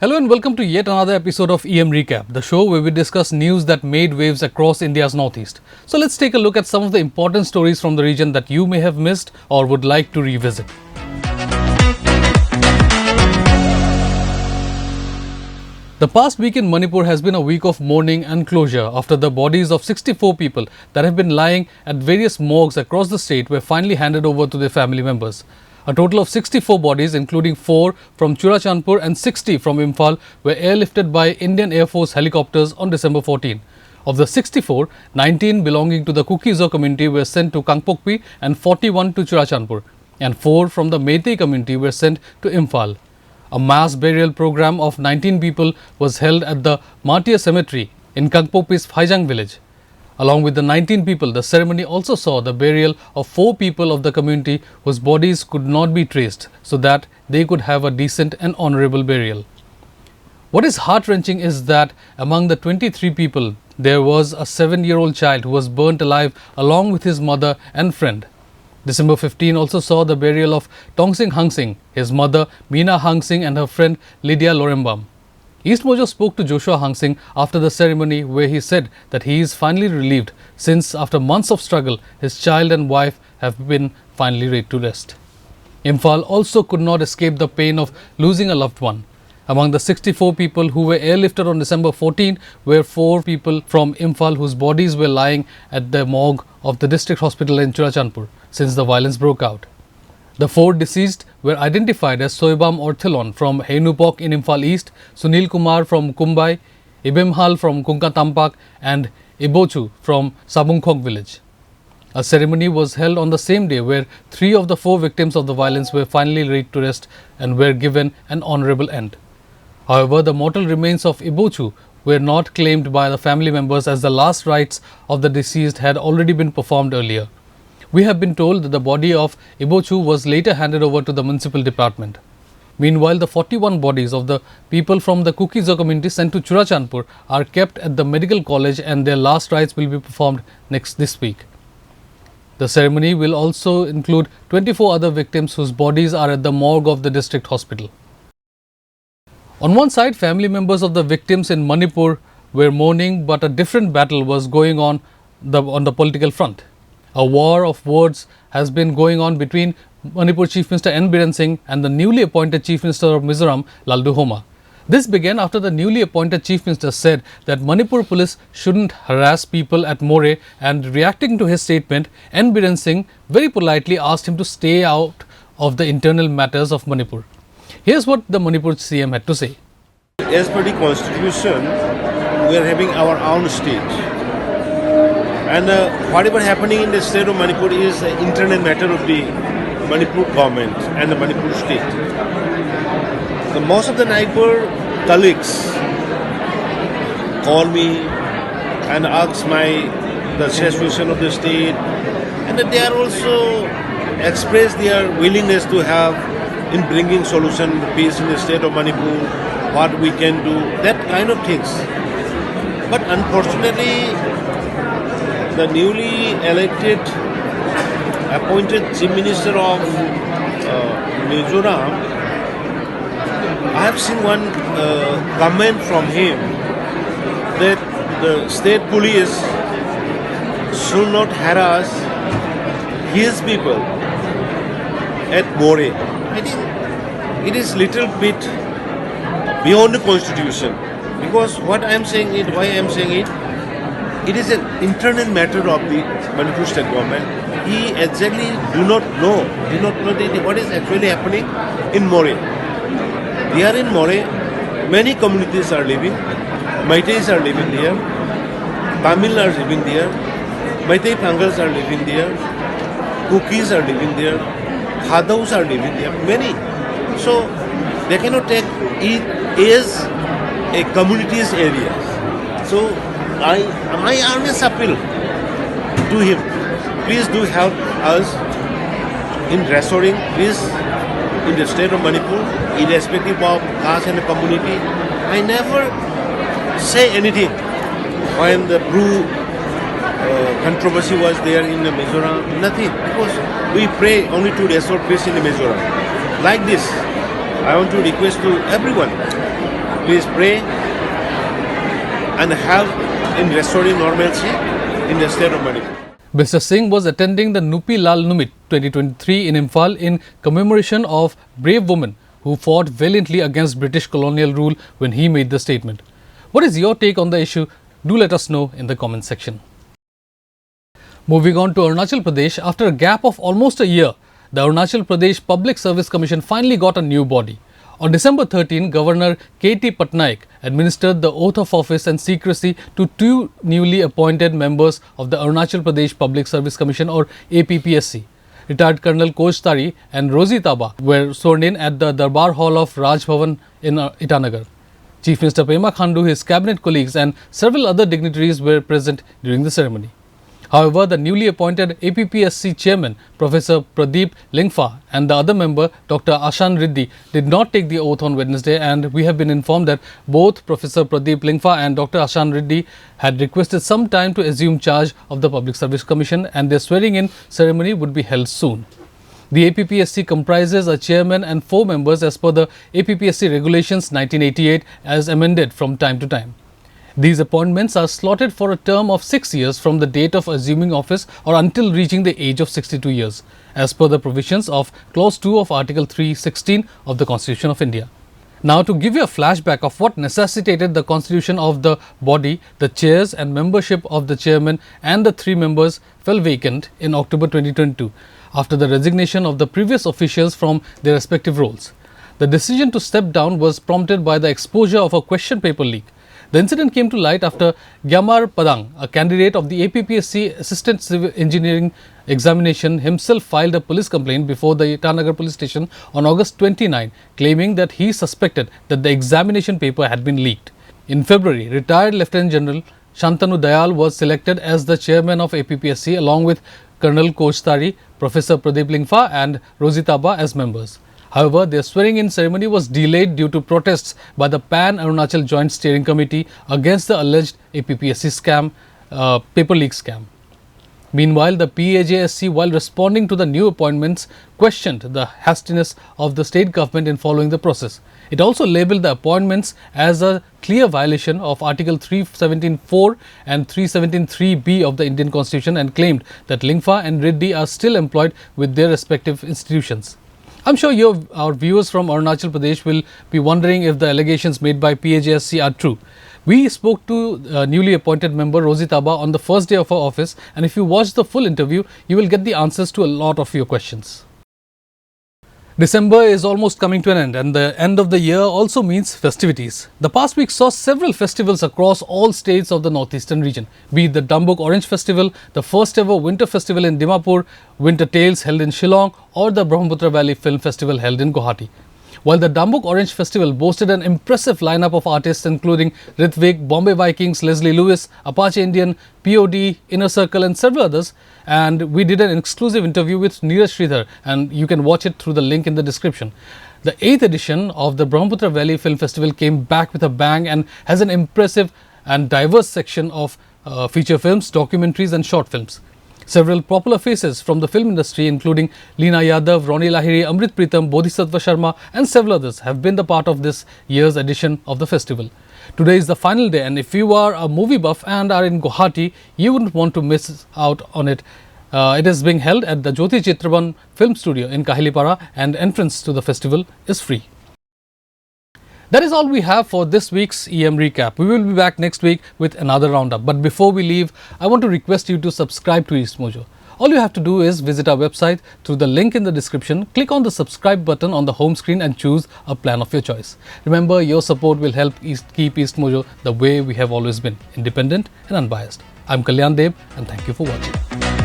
Hello and welcome to yet another episode of EM Recap, the show where we discuss news that made waves across India's northeast. So let's take a look at some of the important stories from the region that you may have missed or would like to revisit. The past week in Manipur has been a week of mourning and closure after the bodies of 64 people that have been lying at various morgues across the state were finally handed over to their family members. A total of 64 bodies, including 4 from Churachandpur and 60 from Imphal, were airlifted by Indian Airforce Helicopters on December 14. Of the 64, 19 belonging to the Kuki-Zo community were sent to Kangpokpi and 41 to Churachandpur, and 4 from the Meitei community were sent to Imphal. A mass burial program of 19 people was held at the Martyrs Cemetery in Kangpokpi's Phaijang village. Along with the 19 people, the ceremony also saw the burial of 4 people of the community whose bodies could not be traced so that they could have a decent and honourable burial. What is heart-wrenching is that among the 23 people, there was a 7-year-old child who was burnt alive along with his mother and friend. December 15 also saw the burial of Tongsing Hang Singh, his mother Meena Hang Singh and her friend Lydia Lorembam. EastMojo spoke to Joshua Hang Singh after the ceremony, where he said that he is finally relieved since after months of struggle, his child and wife have been finally laid to rest. Imphal also could not escape the pain of losing a loved one. Among the 64 people who were airlifted on December 14 were 4 people from Imphal whose bodies were lying at the morgue of the district hospital in Churachandpur since the violence broke out. The 4 deceased were identified as Soibam Orthilon from Hainupok in Imphal East, Sunil Kumar from Kumbai, Ibemhal from Kungka and Ibochu from Sabungkhok village. A ceremony was held on the same day where 3 of the 4 victims of the violence were finally laid to rest and were given an honourable end. However, the mortal remains of Ibochu were not claimed by the family members as the last rites of the deceased had already been performed earlier. We have been told that the body of Ibochu was later handed over to the municipal department. Meanwhile, the 41 bodies of the people from the Kuki-Zo community sent to Churachandpur are kept at the medical college and their last rites will be performed this week. The ceremony will also include 24 other victims whose bodies are at the morgue of the district hospital. On one side, family members of the victims in Manipur were mourning, but a different battle was going on the political front. A war of words has been going on between Manipur Chief Minister Biren Singh and the newly appointed Chief Minister of Mizoram, Lalduhoma. This began after the newly appointed Chief Minister said that Manipur police shouldn't harass people at More, and reacting to his statement, Biren Singh very politely asked him to stay out of the internal matters of Manipur. Here's what the Manipur CM had to say. As per the constitution, we are having our own state. And whatever happening in the state of Manipur is an internal matter of the Manipur government and the Manipur state. Most of the neighbor colleagues call me and ask the situation of the state, and they are also express their willingness to have in bringing solution to peace in the state of Manipur, what we can do, that kind of things. But unfortunately, the newly elected, appointed Chief Minister of Mizoram, I have seen one comment from him that the state police should not harass his people at More. I think it is little bit beyond the constitution, because what I am saying it, why I am saying it, it is an internal matter of the Manipur state government. He exactly do not know what is actually happening in More. Here in More, many communities are living. Meiteis are living there. Tamil are living there. Meitei Pangals are living there. Kukis are living there. Khadaus are living there. Many. So they cannot take it as a community's area. So my earnest appeal to him, please do help us in restoring peace in the state of Manipur, irrespective of caste and community. I never say anything when the Bru controversy was there in the Mizoram, nothing, because we pray only to restore peace in the Mizoram. Like this, I want to request to everyone, please pray and help in restoring normalcy in the state of Manipur. Mr. Singh was attending the Nupi Lal Numit 2023 in Imphal in commemoration of brave women who fought valiantly against British colonial rule when he made the statement. What is your take on the issue? Do let us know in the comment section. Moving on to Arunachal Pradesh, after a gap of almost a year, the Arunachal Pradesh Public Service Commission finally got a new body. On December 13, Governor K.T. Patnaik administered the oath of office and secrecy to two newly appointed members of the Arunachal Pradesh Public Service Commission or APPSC. Retired Colonel Kojtari and Rosie Taba were sworn in at the Darbar Hall of Raj Bhavan in Itanagar. Chief Minister Pema Khandu, his cabinet colleagues and several other dignitaries were present during the ceremony. However, the newly appointed APPSC chairman, Professor Pradeep Lingfa, and the other member, Dr. Ashan Reddy, did not take the oath on Wednesday, and we have been informed that both Professor Pradeep Lingfa and Dr. Ashan Reddy had requested some time to assume charge of the Public Service Commission, and their swearing-in ceremony would be held soon. The APPSC comprises a chairman and 4 members as per the APPSC Regulations 1988 as amended from time to time. These appointments are slotted for a term of 6 years from the date of assuming office or until reaching the age of 62 years, as per the provisions of Clause 2 of Article 316 of the Constitution of India. Now, to give you a flashback of what necessitated the constitution of the body, the chairs and membership of the chairman and the 3 members fell vacant in October 2022 after the resignation of the previous officials from their respective roles. The decision to step down was prompted by the exposure of a question paper leak. The incident came to light after Gyamar Padang, a candidate of the APPSC Assistant Civil Engineering Examination, himself filed a police complaint before the Itanagar police station on August 29, claiming that he suspected that the examination paper had been leaked. In February, retired Lieutenant General Shantanu Dayal was selected as the chairman of APPSC along with Colonel Kojtari, Professor Pradeep Lingfa and Rosie Taba as members. However, their swearing-in ceremony was delayed due to protests by the Pan-Arunachal Joint Steering Committee against the alleged APPSC scam, paper leak scam. Meanwhile, the PAJSC, while responding to the new appointments, questioned the hastiness of the state government in following the process. It also labelled the appointments as a clear violation of Article 317(4) and 317(3)(b) of the Indian Constitution and claimed that Lingfa and Reddy are still employed with their respective institutions. I'm sure our viewers from Arunachal Pradesh will be wondering if the allegations made by PAJSC are true. We spoke to newly appointed member Rosie Taba on the first day of her office, and if you watch the full interview, you will get the answers to a lot of your questions. December is almost coming to an end, and the end of the year also means festivities. The past week saw several festivals across all states of the northeastern region, be it the Dambuk Orange Festival, the first ever winter festival in Dimapur, Winter Tales held in Shillong, or the Brahmaputra Valley Film Festival held in Guwahati. While the Dambuk Orange Festival boasted an impressive lineup of artists including Ritvik, Bombay Vikings, Leslie Lewis, Apache Indian, POD, Inner Circle and several others, and we did an exclusive interview with Neeraj Sridhar, and you can watch it through the link in the description. The 8th edition of the Brahmaputra Valley Film Festival came back with a bang and has an impressive and diverse section of feature films, documentaries and short films. Several popular faces from the film industry including Leena Yadav, Ronnie Lahiri, Amrit Pritam, Bodhisattva Sharma and several others have been the part of this year's edition of the festival. Today is the final day, and if you are a movie buff and are in Guwahati, you wouldn't want to miss out on it. It is being held at the Jyoti Chitraban Film Studio in Kahilipara, and entrance to the festival is free. That is all we have for this week's EM Recap. We will be back next week with another roundup. But before we leave, I want to request you to subscribe to EastMojo. All you have to do is visit our website through the link in the description, click on the subscribe button on the home screen and choose a plan of your choice. Remember, your support will help keep EastMojo the way we have always been, independent and unbiased. I'm Kalyan Deb, and thank you for watching.